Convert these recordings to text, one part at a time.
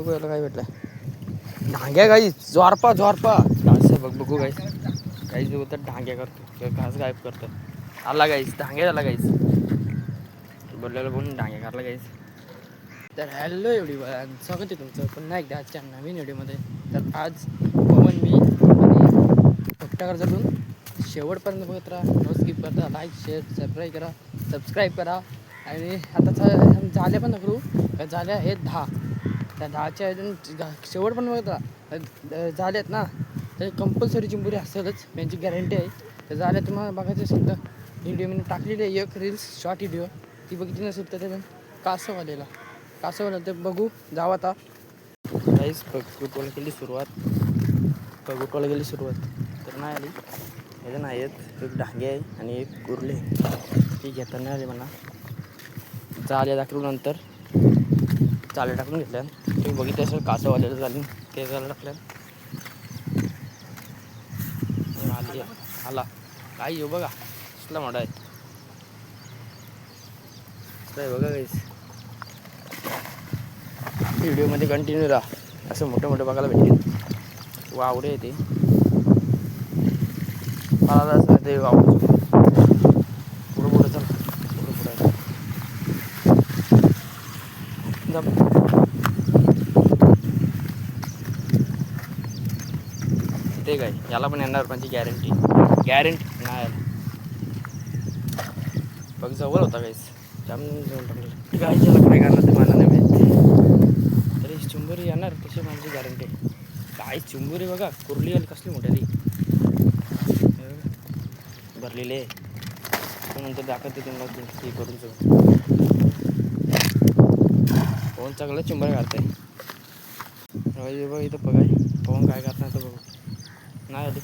बघू याला काय भेटलं. ढांग्या गाईस, जोरपा असं बघू गाईस. गाईस बघू तर ढांग्या करतो, घास गायब करतो. आला गाईस, ढांग्या झाला गाईस. बोललेलं बोलून ढांग्या करला गाईस. तर हॅलो एवढीवन, स्वागत आहे तुमचं पुन्हा एकदा आजच्या नवीन व्हिडिओमध्ये. तर आज पवन मी आणि फक्तागर जाऊन शेवटपर्यंत बघत राहा. नो स्किप करता, लाईक शेअर सबस्क्राईब करा. आणि आता झाल्या पण करू, झाल्या हे 10. त्या 10च्या अजून शेवट पण बघत राहा. झाल्यात ना तर कंपल्सरी चिंबोरी असेलच, यांची गॅरंटी आहे. तर झाल्या तुम्हाला बघायचं असेल तर व्हिडिओ मी टाकलेली आहे एक रील्स शॉर्ट व्हिडिओ, ती बघितली नसेल तर त्याच्यात कासववाला तर बघू जाऊ आता. काहीच बघूटवाला गेली सुरुवात तर नाही आली. याच्या नाही आहेत, एक ढांगे आहे आणि एक कुर्ले ती घेता नाही आली म्हणा. जाल्या दाखवल्यानंतर चाले टाकून घेतल्या. तुम्ही बघितलं असेल कासववाल्याला झाली ते झालं टाकल्या. आला काय येऊ बघा, कसला मोठा आहे बघा गाईस. व्हिडिओमध्ये कंटिन्यू राहा, असं मोठं बघायला भेटेल. वावडे आहे ते मला असं ते वावडं पुढं चल ते काय याला पण येणार म्हणजे गॅरंटी नाही. बघ जवळ होता काहीच जाम जाऊन टाकलं काय. त्याला काय करणार ते मला नाही माहिती, तरी चिंबोरी येणार तशी माझी गॅरंटी. काय चिंबोरी बघा, कुर्ली आली कसली मोठ्याली भरलेली आहे. नंतर दाखवते तुम्हाला हे करून पवन चांगलं चिंबोरी काढताय. बघा इथं बघाय पवन काय करणार तर बघू. नाही आली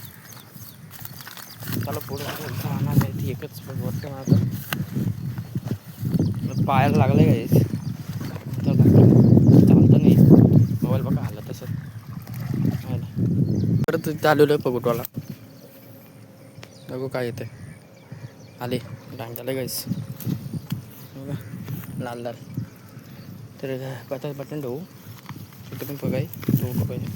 त्याला पुढं राहणार नाही, ती एकच वाटतं ना. आता पायाला लागलं आहे गाईस, चालतं नाही मोबाईल बघा आला तसं. परत तिथं आलेलो आहे पगुटवाला, बघू काय येते. आले डांग्याला गाईस बघा, लाल तर बटन ठेवू तिथं पण बघाय तो पाहिजे.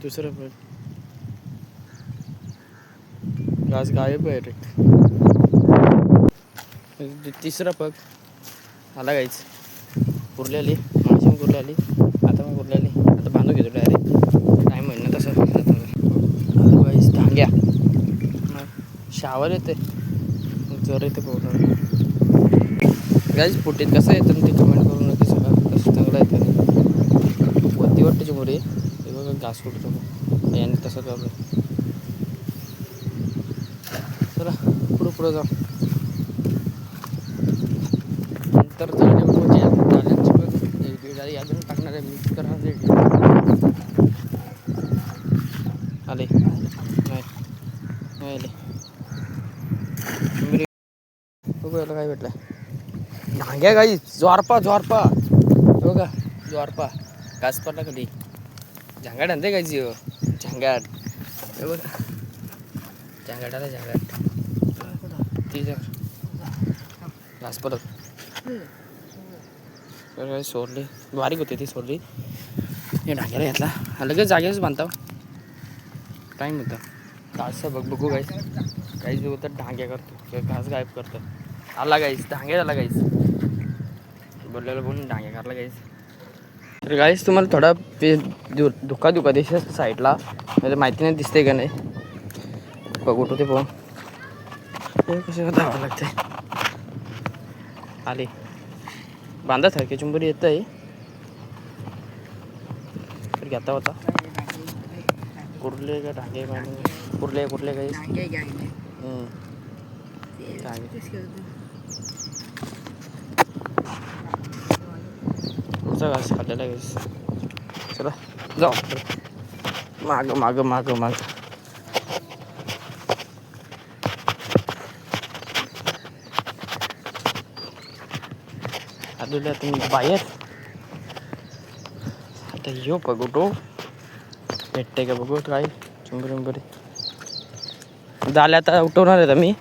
दुसरं पण घास गायब आहे. तिसरा पग आला गाईच. कुर्ली आली, माणशी पण कुर्ली आली, आता पण कुर्ली आली. आता बांधून घेतो डायरेक्ट, टाईम होईल ना तसं. आता गाईच ढांग्या शावर येते, जर येते पोहणार गाईच. फुटीत कसं येतं ते कमेंट करून नक्की सांगा, कसं चांगलं येतं. वरती वाटते चिंबोरी ते बघा, घास फुटतो याने तसं करतो. चला पुढं जाऊ. नंतर जाल्यांची पण अजून टाकणार आहे मी. तर आले नाही आले. बघू याला काय भेटलं. ढांग्या गाईस, जोरपा बघा, जोरपा घास पडला कधी. झांगाट आणते गायची झांगाट हे बघा, झांगाट आला झांगाट. ती घास पडत सोडली, बारीक होती ती सोडली. हे ढांग्याला घेतला, लगेच जागेच बांधता टाईम होता. घास बघू गाईस. गाईस बघू तर ढांग्या करतो, घास गायब करतो. आला गाईस, ढांग्या झाला गाईस. बोललेलं बोलून ढांग्या करला गाईस. तर गाईस तुम्हाला थोडा धुका दिसत साईडला, म्हणजे माहिती नाही दिसते का नाही. बघू ते पाहून हे कसं धावावं लागते. आले बांधा सारखे चिंबोरी येत आहे. तर घेता होता कुर्ले का ढांगे, कुर्ले गाईस. तुमचा घास खाल्लेला आहे गाईस. चला जाऊ माग आलेल्या तुम्ही बाहेर. आता यो बघू तो भेटते का बघू काय चुंबरी झाले आता उठवणार आहे मी.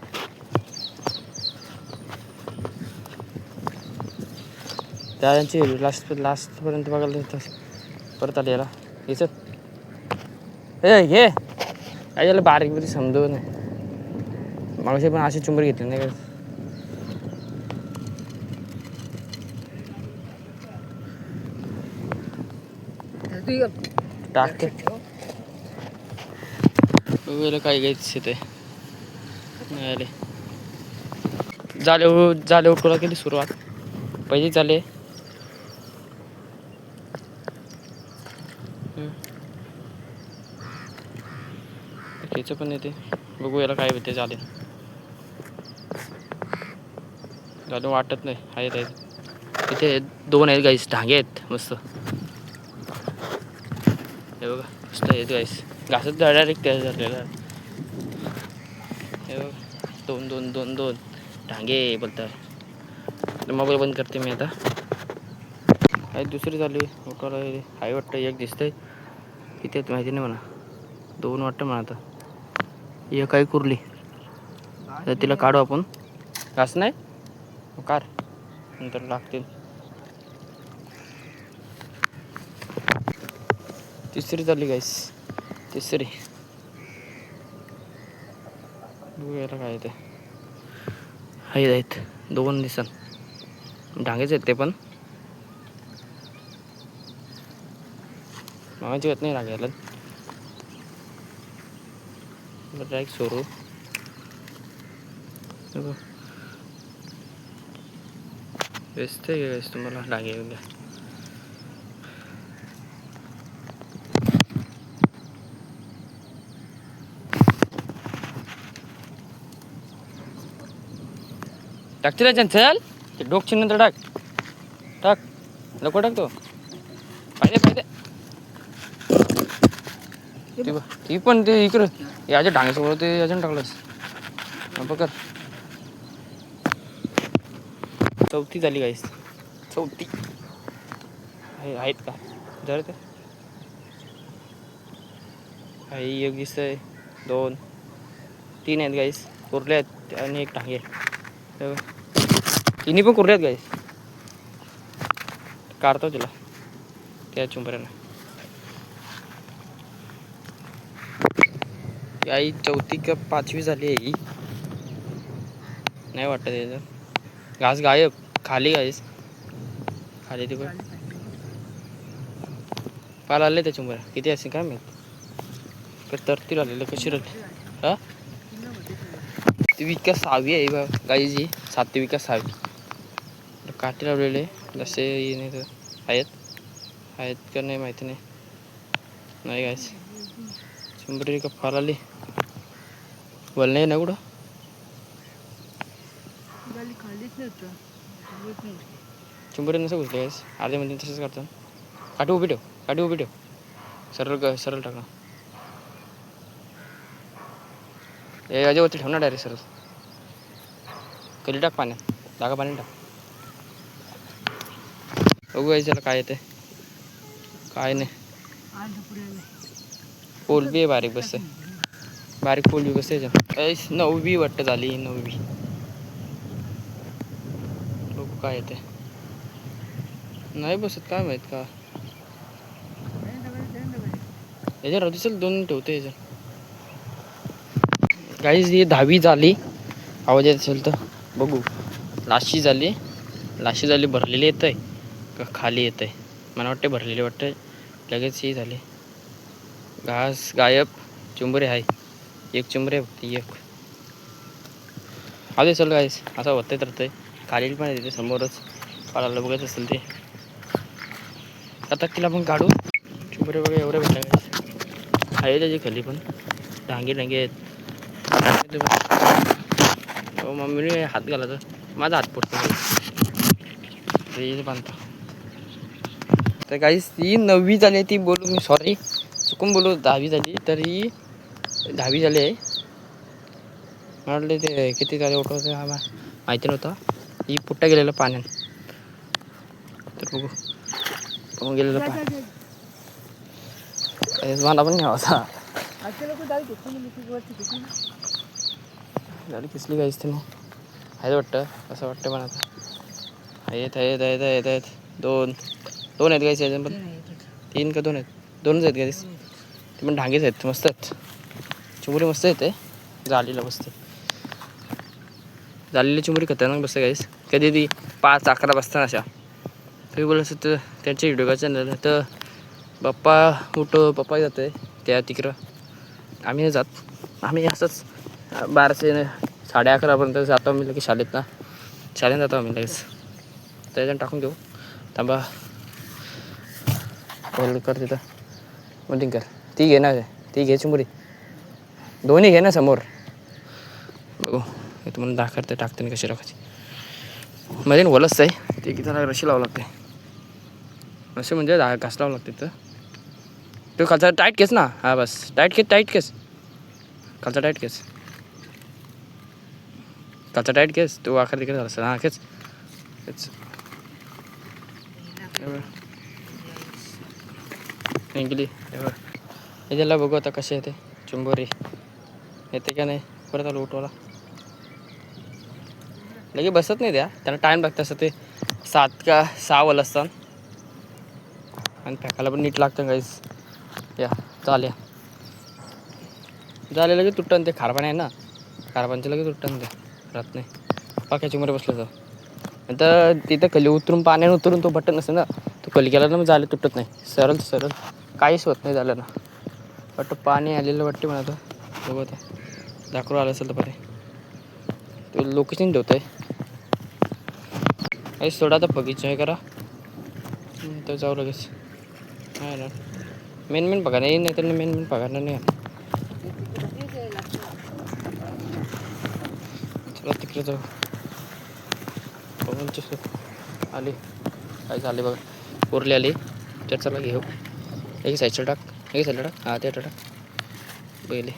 त्यांची लास्टपर्यंत बघायला परत आले याला हेच घे काय झालं बारीक बरी समजू नाही मागाशी पण अशी चुंबरी घेतली नाही का. टाकते बघूया काय घ्यायचं ते नाही झाले उठवायला केली सुरुवात पहिली झाले. त्याचं पण येते बघू याला काय होते झाले वाटत नाही आहेत इथे 2 आहेत गाईस ढांगे आहेत मस्त हे बघा मस्त आहेत गाईस घासत डायरेक्ट त्या झालेला हे बघा 2 ढांगे बोलतात. मोबाईल बंद करते मी आता. काही दुसरी झाली उठवायला हाय वाटतं एक दिसतंय किती आहेत माहिती नाही म्हणा 2 वाटतं म्हणा आता एक काही कुरली तर तिला काढू आपण घास नाही कार नंतर लागतील. तिसरी झाली गाईस तिसरी बघूया काय ते आहेत 2 दिसन डांगेच आहेत ते पण मामाची येत नाही लागायला डायरेक्ट सोडू बेस्ट आहे गाईस तुम्हाला डांगे वगैरे टाकते ना चल ते डोक नंतर टाक नको टाकतो पाहिजे ती पण ते इकडं याच्या डांग्यासमोर ते याच्यानं टाकलंस बघ. चौथी झाली गाईस चौथी आहेत का जरा ते एक दिसतंय 2 3 आहेत गाईस कुर्ले आहेत आणि एक टांगे तिन्ही पण कुर्ले आहेत गाईस काढतो तिला त्या चुंबऱ्याला आई 4थी का 5वी झाली आहे ही नाही वाटत याचं घास गायब खाली गाईस खाली ते पण पाल आले त्या चुंबऱ्या किती असेल काय माहीत तरतील आलेलं कशी राहिली हां ती विका 6वी आहे बा गाईची 7वी विका 6वी काठी लावलेले जसे येणे आहेत का नाही माहिती नाही गाईस चुंबरी का फाल आली बोल नाही ना कुठं चुंबरी नसं घुसले गाईस अर्धे म्हणजे तसंच करतात. काठी उभी ठेव सरळ टाका याच्यावरती ठेवणार डायरेक्ट सरळ कधी टाक पाण्यात जागा पाणी टाक बघू गाईस त्याला काय येते काय नाही पोल बी आहे बारीक पोल बी बसते 9वी वाटतं झाली 9वी बघू काय येते नाही बसत काय माहीत का याच्यावर दिसेल 2 ठेवते याच्या गाईस ही 10वी झाली आवाज येत असेल तर बघू लाशी झाली भरलेली येत आहे का खाली येत आहे मला वाटते भरलेली वाटतं लगेच ही झाली घास गायब चुंबरे आहे एक चुंबरे बघते एक आधी चल गाईस असं होतंय तर ते खाली पण येते समोरच पालाला बघत असेल ते आता तिला पण काढू चुंबरे वगैरे एवढे भेटले आहे त्याची खाली पण डांगे आहेत मम्मीने हात घालायचा माझा हात पडतो बांधतो तर काहीच ती 9वी झाली ती बोलू मी सॉरी चुकून बोलू 10वी झाली तर ही 10वी झाली आहे मला वाटलं ते किती झाले उठवते हा माहिती नव्हतं ही पुट्टा गेलेलं पाण्यात तर बघू गेलेलं मला पण नाही होता गाडी किसली काहीच ते नाही आहे वाटतं असं वाटतं पण आता येत आहेत दोन आहेत गायचे अजून पण 3 का 2 आहेत 2च आहेत गाईस ते पण ढांगेच आहेत मस्त आहेत चिमुरी मस्त येते जालीला बसते झालेली चिमुरी खतरनाक बसते गाईस कधी ती 5-11 बसतात अशा तुम्ही बोलत असं तर त्यांचे व्हिडिओ का चॅनल तर पप्पा जाते त्या तिकडं आम्ही नाही जात आम्ही असंच 12 साडे 11पर्यंत जातो आम्ही लगेच शाळेत जातो आम्ही लगेच त्याच्यानं टाकून घेऊ थांबा कॉल कर तिथं मग कर ती घे ना ती घे चिमुरी दोन्ही घे ना समोर बघू हे तुम्हाला दाखवते टाकते कशी टाकायची मध्ये ओलच आहे ते की त्याला रशी लावावं लागते रशी म्हणजे घास लावावं लागते तर तो खालचा टाईट केस ना हा बस टाईट केस खालचा टाईट केस तो आखर तिकडे झाला असं हां खेच गेली याच्याला बघू आता कसे येते चिंबोरी येते का नाही परत आलो उठवाला लगे बसत नाही त्यांना टाईम लागतं असं ते 7 का 6 वाजता असतात आणि फेकायला पण नीट लागतं काहीच या झाले लगेच तुटतं ते खारपाणी आहे ना खारपाणचे लगेच तुटतं ते राहत नाही पाक्या चिंबोरी बसलं तर तिथं कली उतरून पाण्याने उतरून तो बटन असतं ना तो कली गेला ना मग झाले तुटत नाही सरळ काहीच होत नाही झालं ना वाटतं पाणी आलेलं वाटते म्हणा आता बघू आता दाखवून आलं असेल तर बरे तो लोकेशन ठेवतं आहे सोडा तर बगीचा आहे करा तर जाऊ लगेच आहे ना मेन पगार नाही तर मेन पगार नाही चला तिकडे जाऊ आली काय झाले बघा उरली आली तर चला घेऊ एक साईडला टाक हां ते टाक पहिले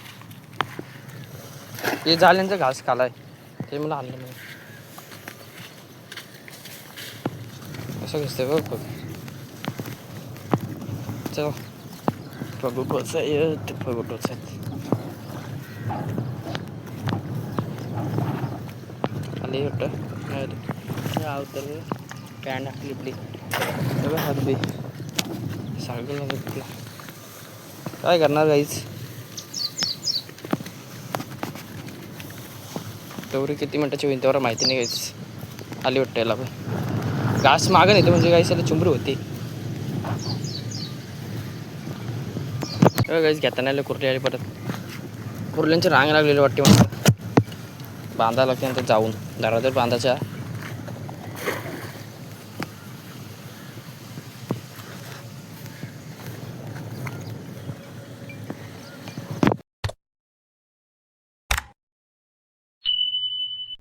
हे झाल्यांचं घास खालाय ते मला आणलं नाही असं दिसतंय बघ चल फगोटोचं आहे ते फगोटोचं आहे आली वाटतं अवतर पॅन्ट टाकली सगळं हात बी सायकल कुठला काय करणार काहीच तेवढी किती मिनटाची होईल तेवढं माहिती नाही काहीच आली वाटतं याला पण घास मागं नाही तर म्हणजे काही सगळं चुंबरी होती काहीच घेताना आले कुर्ली आली परत कुर्ल्यांची रांग लागलेली वाटते मला बांधायला लागते नंतर जाऊन दरवाजा बांधायच्या